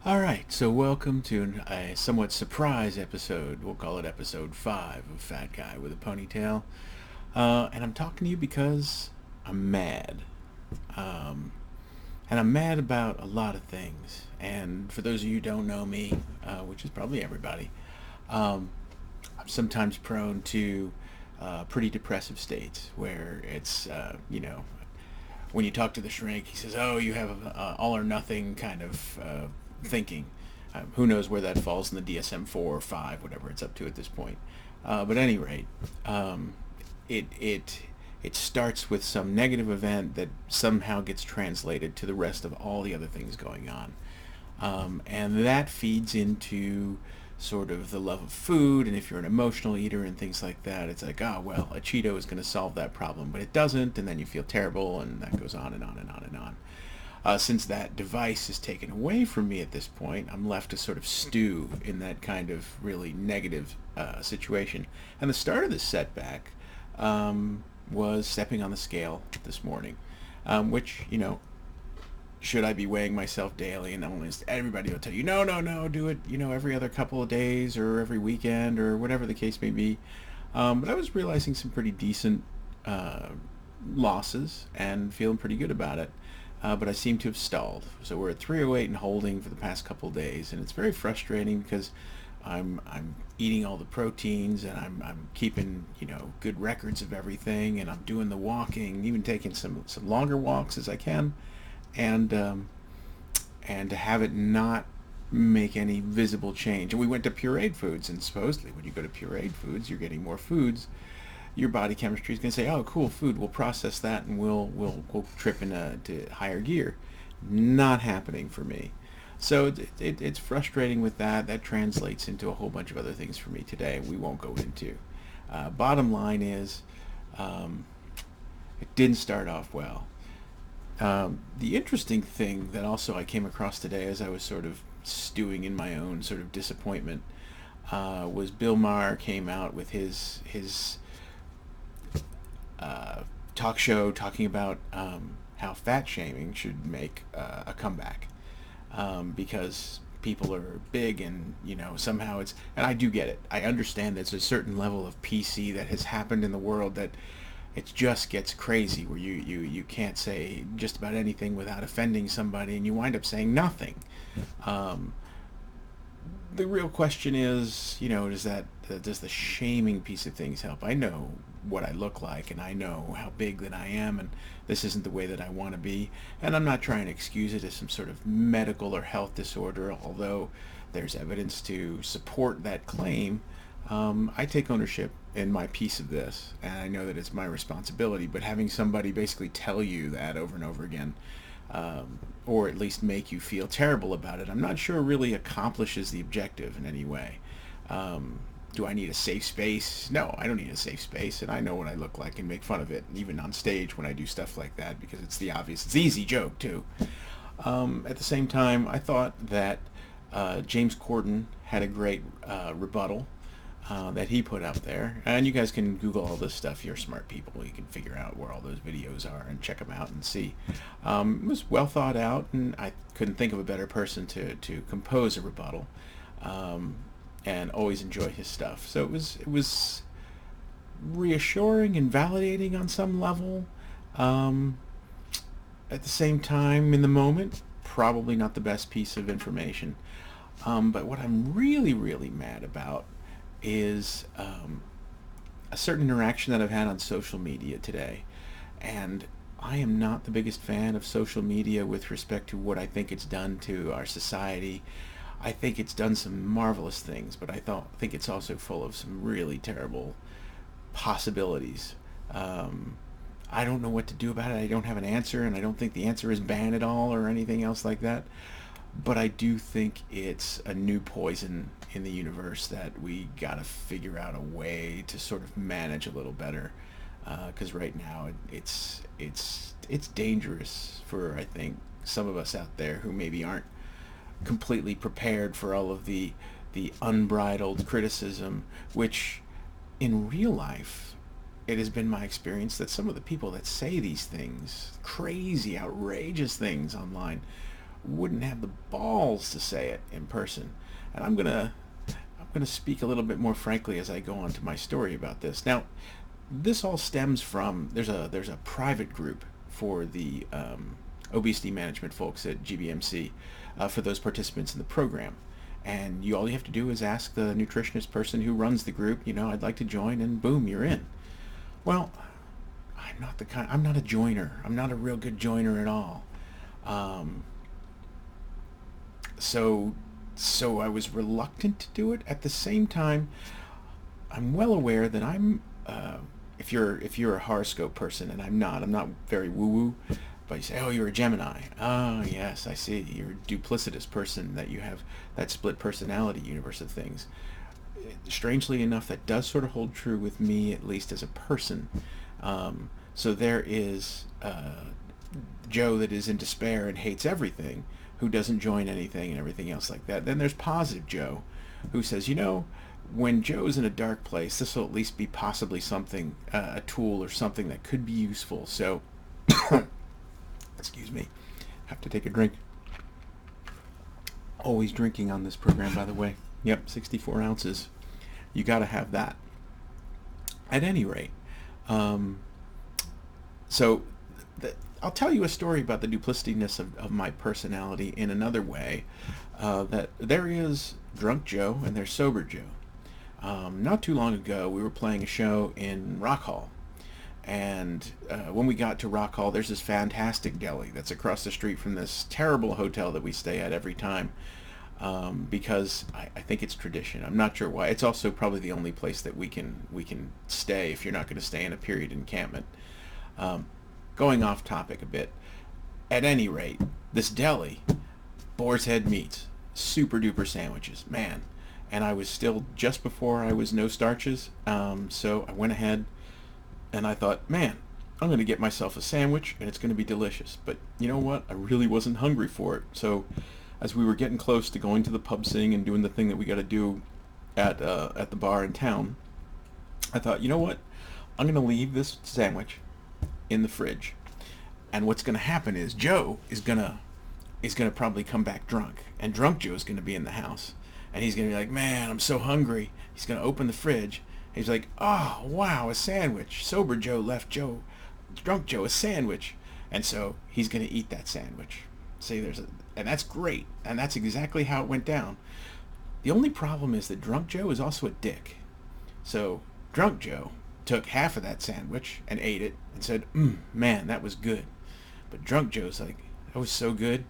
All right, so welcome to a somewhat surprise episode. We'll call it episode 5 of Fat Guy with a Ponytail. And I'm talking to you because I'm mad. Um, and I'm mad about a lot of things. And for those of you who don't know me, which is probably everybody, um, I'm sometimes prone to pretty depressive states where it's, when you talk to the shrink, he says, "Oh, you have all or nothing kind of thinking." Who knows where that falls in the DSM-4 or 5, whatever it's up to at this point. But at any rate, um, it starts with some negative event that somehow gets translated to the rest of all the other things going on. And that feeds into sort of the love of food, and if you're an emotional eater and things like that, it's like, oh well, a Cheeto is going to solve that problem, but it doesn't, and then you feel terrible, and that goes on and on and on and on. Since that device is taken away from me at this point, I'm left to sort of stew in that kind of really negative situation. And the start of this setback was stepping on the scale this morning, which, should I be weighing myself daily? And almost everybody will tell you, no, no, no, do it, every other couple of days or every weekend or whatever the case may be. But I was realizing some pretty decent uh, losses and feeling pretty good about it. But I seem to have stalled. So we're at 308 and holding for the past couple of days, and it's very frustrating because I'm eating all the proteins and I'm keeping good records of everything, and I'm doing the walking, even taking some longer walks as I can, and and to have it not make any visible change. And we went to pureed foods, and supposedly when you go to pureed foods, you're getting more foods. Your body chemistry is going to say, "Oh, cool, food. We'll process that, and we'll trip into higher gear." Not happening for me. So it's frustrating with that. That translates into a whole bunch of other things for me today. We won't go into. Bottom line is, um, it didn't start off well. The interesting thing that also I came across today as I was sort of stewing in my own sort of disappointment was Bill Maher came out with his talk show talking about how fat shaming should make a comeback because people are big, and somehow it's, and I do get it. I understand there's a certain level of PC that has happened in the world that it just gets crazy where you can't say just about anything without offending somebody, and you wind up saying nothing. um, the real question is, does the shaming piece of things help? I know what I look like, and I know how big that I am, and this isn't the way that I want to be. And I'm not trying to excuse it as some sort of medical or health disorder, although there's evidence to support that claim. I take ownership in my piece of this, and I know that it's my responsibility. But having somebody basically tell you that over and over again, or at least make you feel terrible about it, I'm not sure really accomplishes the objective in any way. Um, do I need a safe space? No, I don't need a safe space, and I know what I look like and make fun of it, even on stage when I do stuff like that, because it's the easy joke too. At the same time, I thought that James Corden had a great rebuttal that he put up there. And you guys can Google all this stuff. You're smart people. You can figure out where all those videos are and check them out and see. It was well thought out, and I couldn't think of a better person to compose a rebuttal. Um, and always enjoy his stuff. So it was reassuring and validating on some level. Um, at the same time, in the moment, probably not the best piece of information. But what I'm really, really mad about is a certain interaction that I've had on social media today. And I am not the biggest fan of social media with respect to what I think it's done to our society. I think it's done some marvelous things, but think it's also full of some really terrible possibilities. Um, I don't know what to do about it. I don't have an answer, and I don't think the answer is ban it all or anything else like that. But I do think it's a new poison in the universe that we gotta figure out a way to sort of manage a little better. Because right now it's dangerous for, I think, some of us out there who maybe aren't completely prepared for all of the unbridled criticism, which in real life, it has been my experience that some of the people that say these things, crazy, outrageous things online, wouldn't have the balls to say it in person. And I'm gonna speak a little bit more frankly as I go on to my story about this. Now, this all stems from there's a private group for the obesity management folks at GBMC, for those participants in the program. And all you have to do is ask the nutritionist person who runs the group, I'd like to join, and boom, you're in. Well, I'm not a joiner. I'm not a real good joiner at all. Um, so so I was reluctant to do it. At the same time, I'm well aware that if you're a horoscope person, and I'm not very woo woo, but you say, oh, you're a Gemini. Oh, yes, I see. You're a duplicitous person, that you have that split personality universe of things. Strangely enough, that does sort of hold true with me, at least as a person. So there is Joe that is in despair and hates everything, who doesn't join anything and everything else like that. Then there's positive Joe, who says, when Joe's in a dark place, this will at least be possibly something, a tool or something that could be useful. So, excuse me, have to take a drink. Always drinking on this program, by the way. Yep, 64 ounces. You got to have that. At any rate, um, so I'll tell you a story about the duplicityness of my personality in another way. That there is drunk Joe and there's sober Joe. Not too long ago, we were playing a show in Rock Hall. And when we got to Rock Hall, there's this fantastic deli that's across the street from this terrible hotel that we stay at every time. Because I think it's tradition. I'm not sure why. It's also probably the only place that we can stay if you're not going to stay in a period encampment. Um, Going off topic a bit. At any rate, this deli, Boar's Head Meats, super duper sandwiches, man. And I was still just before I was no starches, so I went ahead and I thought, man, I'm going to get myself a sandwich and it's going to be delicious. But you know what? I really wasn't hungry for it. So as we were getting close to going to the pub sing and doing the thing that we got to do at the bar in town, I thought, you know what? I'm going to leave this sandwich in the fridge. And what's going to happen is Joe is gonna probably come back drunk, and drunk Joe's going to be in the house, and he's going to be like, man, I'm so hungry. He's going to open the fridge. He's like, oh wow, a sandwich. Sober Joe left drunk Joe a sandwich, and so he's going to eat that sandwich. See, and that's great, and that's exactly how it went down. The only problem is that drunk Joe is also a dick. So drunk Joe took half of that sandwich and ate it and said, man, that was good. But drunk Joe's like, that was so good,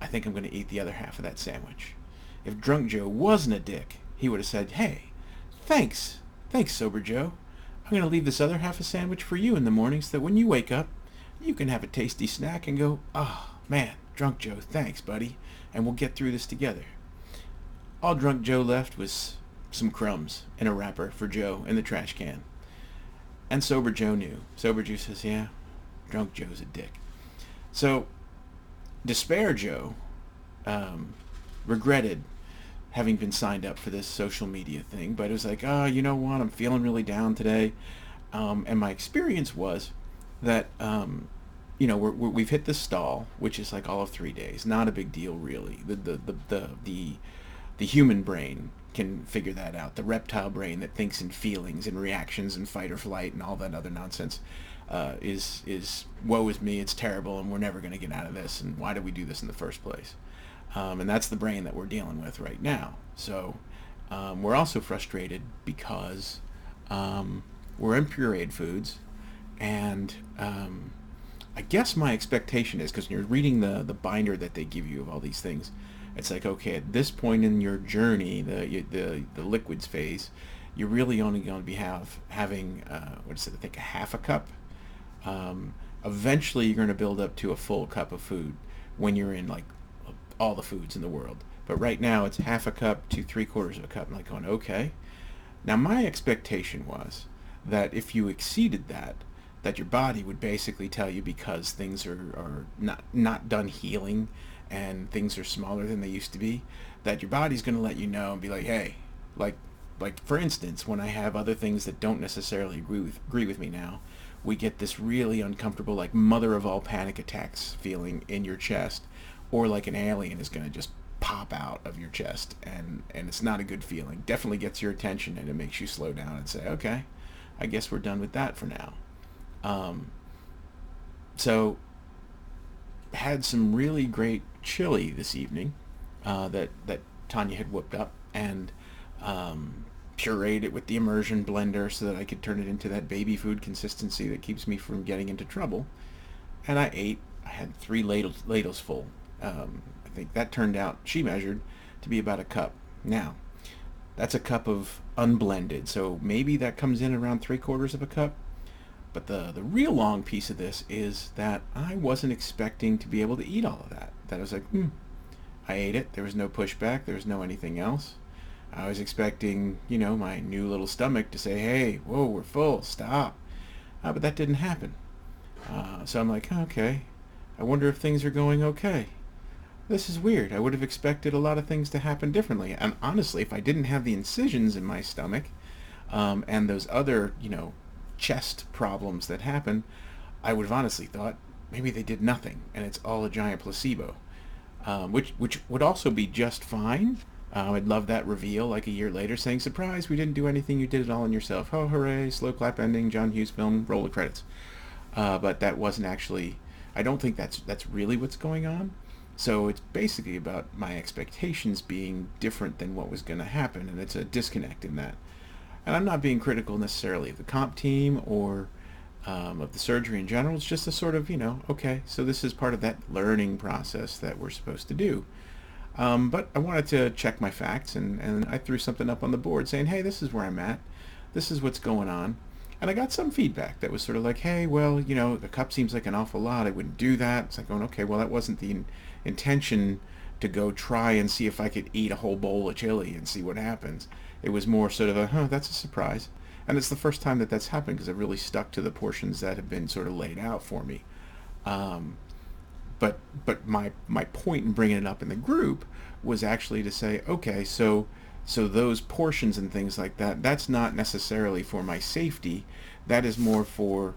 I think I'm going to eat the other half of that sandwich. If drunk Joe wasn't a dick, he would have said, hey, thanks, sober Joe. I'm going to leave this other half a sandwich for you in the morning so that when you wake up, you can have a tasty snack and go, oh, man, drunk Joe, thanks, buddy, and we'll get through this together. All drunk Joe left was some crumbs in a wrapper for Joe in the trash can. And sober Joe knew. Sober Joe says, yeah, drunk Joe's a dick. So, despair Joe regretted having been signed up for this social media thing, but it was like, oh, you know what, I'm feeling really down today. And my experience was that, we've hit the stall, which is like all of 3 days. Not a big deal, really. The human brain can figure that out. The reptile brain that thinks in feelings and reactions and fight or flight and all that other nonsense is woe is me, it's terrible, and we're never going to get out of this, and why did we do this in the first place? And that's the brain that we're dealing with right now. So we're also frustrated because we're in pureed foods, and I guess my expectation is, because when you're reading the binder that they give you of all these things, it's like, okay, at this point in your journey, the liquids phase, you're really only going to be having what is it? I think a half a cup. Eventually, you're going to build up to a full cup of food when you're in like all the foods in the world. But right now, it's half a cup to 3/4 of a cup. I'm like going, okay. Now, my expectation was that if you exceeded that your body would basically tell you, because things are not done healing and things are smaller than they used to be, that your body's going to let you know and be like, hey, like for instance, when I have other things that don't necessarily agree with me now, we get this really uncomfortable, like mother of all panic attacks feeling in your chest or like an alien is going to just pop out of your chest, and it's not a good feeling. Definitely gets your attention, and it makes you slow down and say, okay, I guess we're done with that for now. Um, so had some really great chili this evening, that Tanya had whipped up, and pureed it with the immersion blender so that I could turn it into that baby food consistency that keeps me from getting into trouble. And I ate. I had three ladles full. I think that turned out, she measured, to be about a cup. Now, that's a cup of unblended, so maybe that comes in around 3/4 of a cup. But the real long piece of this is that I wasn't expecting to be able to eat all of that. That I was like, I ate it. There was no pushback. There was no anything else. I was expecting, my new little stomach to say, hey, whoa, we're full, stop. But that didn't happen. So I'm like, okay, I wonder if things are going okay. This is weird. I would have expected a lot of things to happen differently. And honestly, if I didn't have the incisions in my stomach, and those other, chest problems that happen, I would have honestly thought maybe they did nothing and it's all a giant placebo, which would also be just fine. I'd love that reveal like a year later saying, surprise, we didn't do anything, you did it all on yourself. Oh, hooray, slow clap ending, John Hughes film, roll the credits. But that wasn't actually, I don't think that's really what's going on. So it's basically about my expectations being different than what was going to happen, and it's a disconnect in that. And I'm not being critical necessarily of the comp team or of the surgery in general. It's just a sort of, okay, so this is part of that learning process that we're supposed to do. But I wanted to check my facts, and I threw something up on the board saying, hey, this is where I'm at. This is what's going on. And I got some feedback that was sort of like, hey, well, the cup seems like an awful lot. I wouldn't do that. It's like going, okay, well, that wasn't the intention to go try and see if I could eat a whole bowl of chili and see what happens. It was more sort of that's a surprise. And it's the first time that that's happened because I've really stuck to the portions that have been sort of laid out for me. Um, but my point in bringing it up in the group was actually to say, okay, so those portions and things like that, that's not necessarily for my safety. That is more for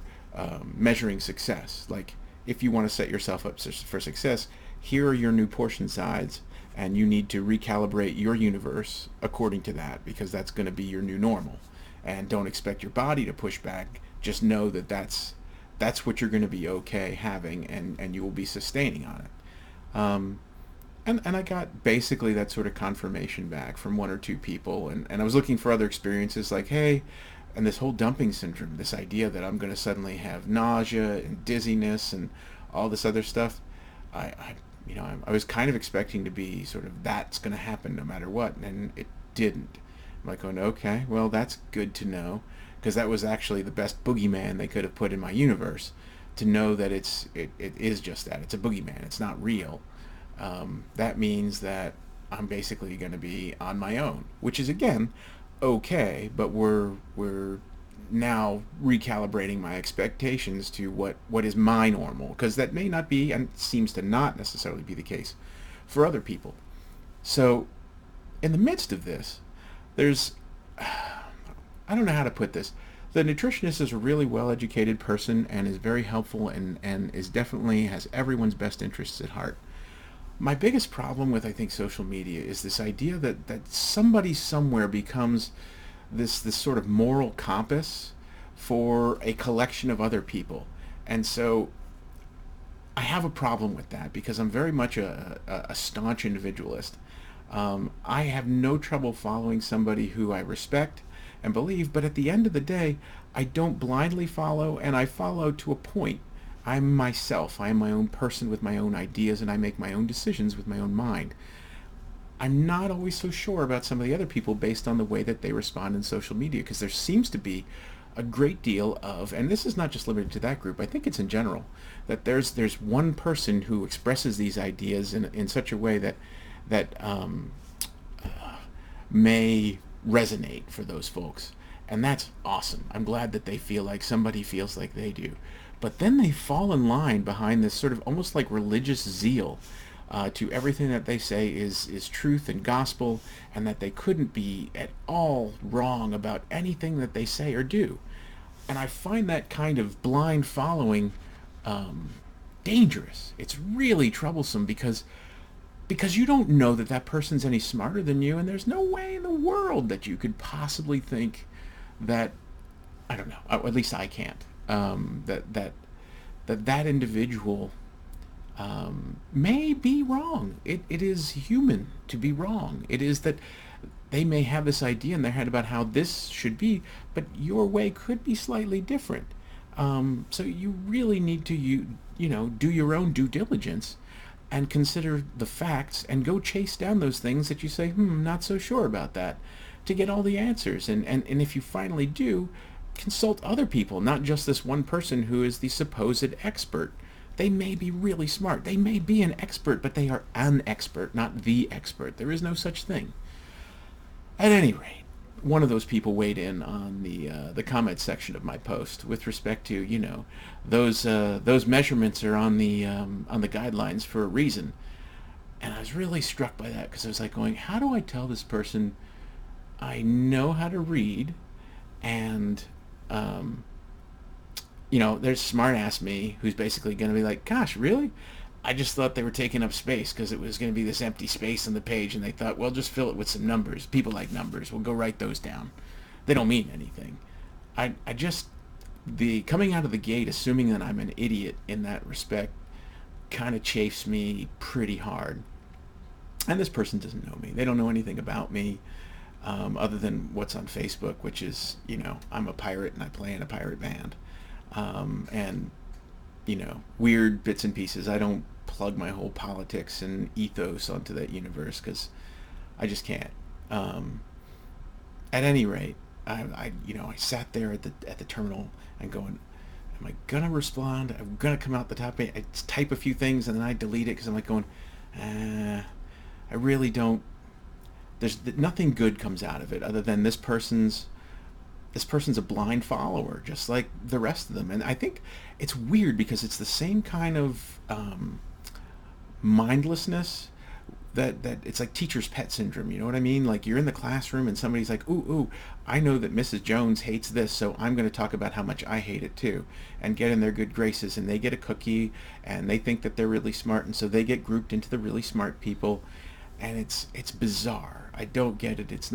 measuring success. Like, if you want to set yourself up for success, here are your new portion size, and you need to recalibrate your universe according to that, because that's going to be your new normal. And don't expect your body to push back. Just know that that's what you're going to be okay having, and you will be sustaining on it. And I got basically that sort of confirmation back from one or two people, and I was looking for other experiences like, hey, and this whole dumping syndrome, this idea that I'm going to suddenly have nausea and dizziness and all this other stuff. I was kind of expecting to be sort of, that's going to happen no matter what, and it didn't. I'm like going, okay, well, that's good to know, because that was actually the best boogeyman they could have put in my universe, to know that it is just that. It's a boogeyman. It's not real. That means that I'm basically going to be on my own, which is, again, okay, but we're now recalibrating my expectations to what is my normal, because that may not be, and seems to not necessarily be the case for other people. So in the midst of this, there's I don't know how to put this. The nutritionist is a really well-educated person and is very helpful, and is definitely has everyone's best interests at heart. My biggest problem with, I think, social media is this idea that somebody somewhere becomes this sort of moral compass for a collection of other people. And so I have a problem with that, because I'm very much a staunch individualist. I have no trouble following somebody who I respect and believe, but at the end of the day, I don't blindly follow, and I follow to a point. I'm myself. I am my own person with my own ideas, and I make my own decisions with my own mind. I'm not always so sure about some of the other people based on the way that they respond in social media, because there seems to be a great deal of, and this is not just limited to that group, I think it's in general, that there's one person who expresses these ideas in such a way that may resonate for those folks. And that's awesome. I'm glad that they feel like somebody feels like they do. But then they fall in line behind this sort of almost like religious zeal to everything that they say is truth and gospel, and that they couldn't be at all wrong about anything that they say or do. And I find that kind of blind following dangerous. It's really troublesome because you don't know that that person's any smarter than you, and there's no way in the world that you could possibly think that, I don't know, at least I can't, that individual may be wrong. It is human to be wrong. It is that they may have this idea in their head about how this should be, but your way could be slightly different. So you really need to do your own due diligence and consider the facts and go chase down those things that you say, not so sure about that, to get all the answers. And if you finally do, consult other people, not just this one person who is the supposed expert. They may be really smart. They may be an expert, but they are an expert, not the expert. There is no such thing. At any rate, one of those people weighed in on the comment section of my post with respect to, those measurements are on the guidelines for a reason. And I was really struck by that, because I was like going, how do I tell this person I know how to read, and there's smart ass me who's basically going to be like, gosh, really? I just thought they were taking up space because it was going to be this empty space on the page, and they thought, well, just fill it with some numbers. People like numbers. We'll go write those down. They don't mean anything. The coming out of the gate assuming that I'm an idiot in that respect kind of chafes me pretty hard. And this person doesn't know me. They don't know anything about me other than what's on Facebook, which is, I'm a pirate and I play in a pirate band. And weird bits and pieces. I don't plug my whole politics and ethos onto that universe because I just can't. At any rate, I sat there at the terminal and going, am I gonna respond? I'm gonna come out the top. I type a few things and then I delete it because I'm like going, I really don't. There's nothing good comes out of it other than this person's a blind follower, just like the rest of them. And I think it's weird because it's the same kind of mindlessness that it's like teacher's pet syndrome. You know what I mean? Like you're in the classroom and somebody's like, ooh, I know that Mrs. Jones hates this, so I'm going to talk about how much I hate it too, and get in their good graces. And they get a cookie, and they think that they're really smart, and so they get grouped into the really smart people. And it's bizarre. I don't get it. It's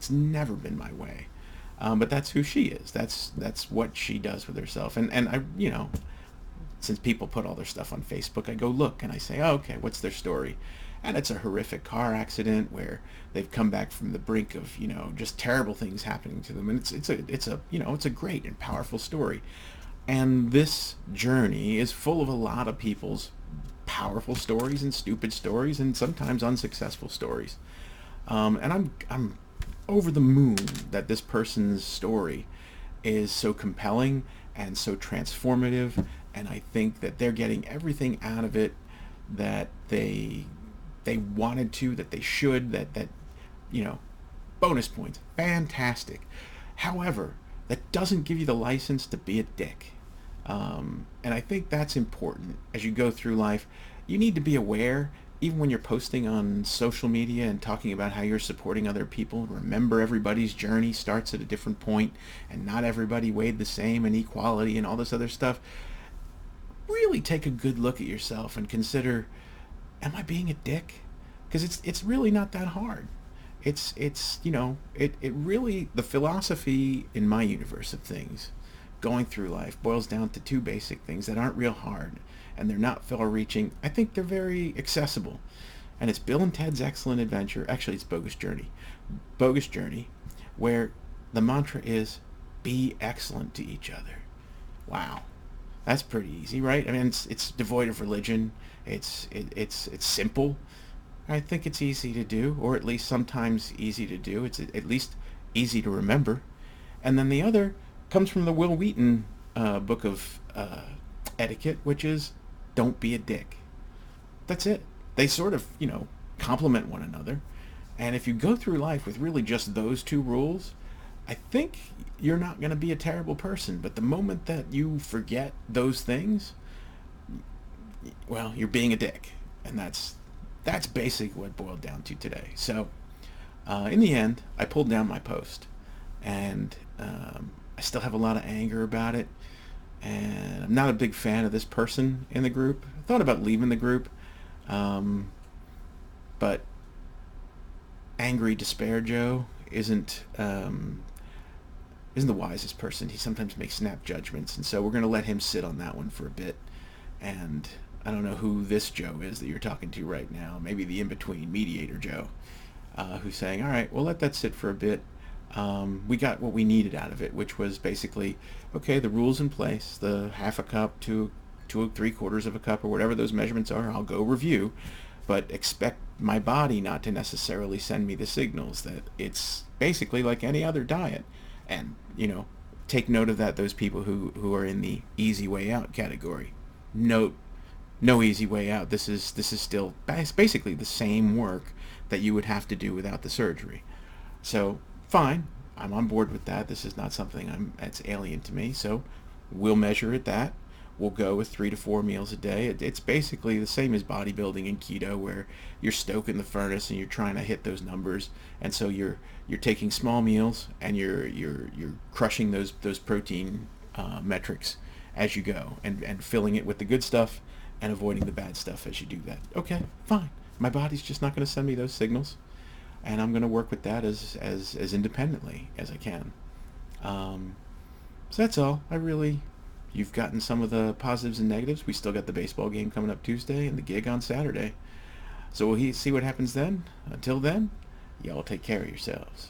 never been my way. But that's who she is. That's what she does with herself. And I, since people put all their stuff on Facebook, I go look and I say, oh, okay, what's their story? And it's a horrific car accident where they've come back from the brink of, just terrible things happening to them. And it's a great and powerful story. And this journey is full of a lot of people's powerful stories and stupid stories and sometimes unsuccessful stories. And I'm over the moon that this person's story is so compelling and so transformative, and I think that they're getting everything out of it that they wanted to, that they should, that bonus points, fantastic. However, that doesn't give you the license to be a dick. And I think that's important as you go through life. You need to be aware, even when you're posting on social media and talking about how you're supporting other people. Remember, everybody's journey starts at a different point, and not everybody weighed the same, and equality and all this other stuff. Really take a good look at yourself and consider, am I being a dick? Because it's really not that hard. It really, the philosophy in my universe of things going through life boils down to two basic things that aren't real hard, and they're not far-reaching. I think they're very accessible. And it's Bill and Ted's Excellent Adventure. Actually, it's Bogus Journey. Bogus Journey, where the mantra is, be excellent to each other. Wow. That's pretty easy, right? I mean, it's devoid of religion. It's simple. I think it's easy to do, or at least sometimes easy to do. It's at least easy to remember. And then the other comes from the Will Wheaton book of etiquette, which is, don't be a dick. That's it. They sort of, complement one another. And if you go through life with really just those two rules, I think you're not going to be a terrible person. But the moment that you forget those things, well, you're being a dick. And that's basically what it boiled down to today. So in the end, I pulled down my post. And I still have a lot of anger about it. and I'm not a big fan of this person in the group. I thought about leaving the group, um, but Angry Despair Joe isn't the wisest person. He sometimes makes snap judgments, and so we're going to let him sit on that one for a bit. And I don't know who this Joe is that you're talking to right now. Maybe the in-between mediator Joe, who's saying, all right, we'll let that sit for a bit. We got what we needed out of it, which was basically, okay, the rules in place, the half a cup to 3/4 of a cup or whatever those measurements are, I'll go review, but expect my body not to necessarily send me the signals that it's basically like any other diet. And, take note of that, those people who are in the easy way out category. Note, no easy way out. This is still basically the same work that you would have to do without the surgery. So, fine, I'm on board with that. This is not something that's alien to me. So, we'll measure at that. We'll go with 3 to 4 meals a day. It's basically the same as bodybuilding and keto, where you're stoking the furnace and you're trying to hit those numbers. And so you're taking small meals and you're crushing those protein metrics as you go, and filling it with the good stuff and avoiding the bad stuff as you do that. Okay, fine. My body's just not going to send me those signals, and I'm going to work with that as independently as I can. So that's all. You've gotten some of the positives and negatives. We still got the baseball game coming up Tuesday and the gig on Saturday. So we'll see what happens then. Until then, y'all take care of yourselves.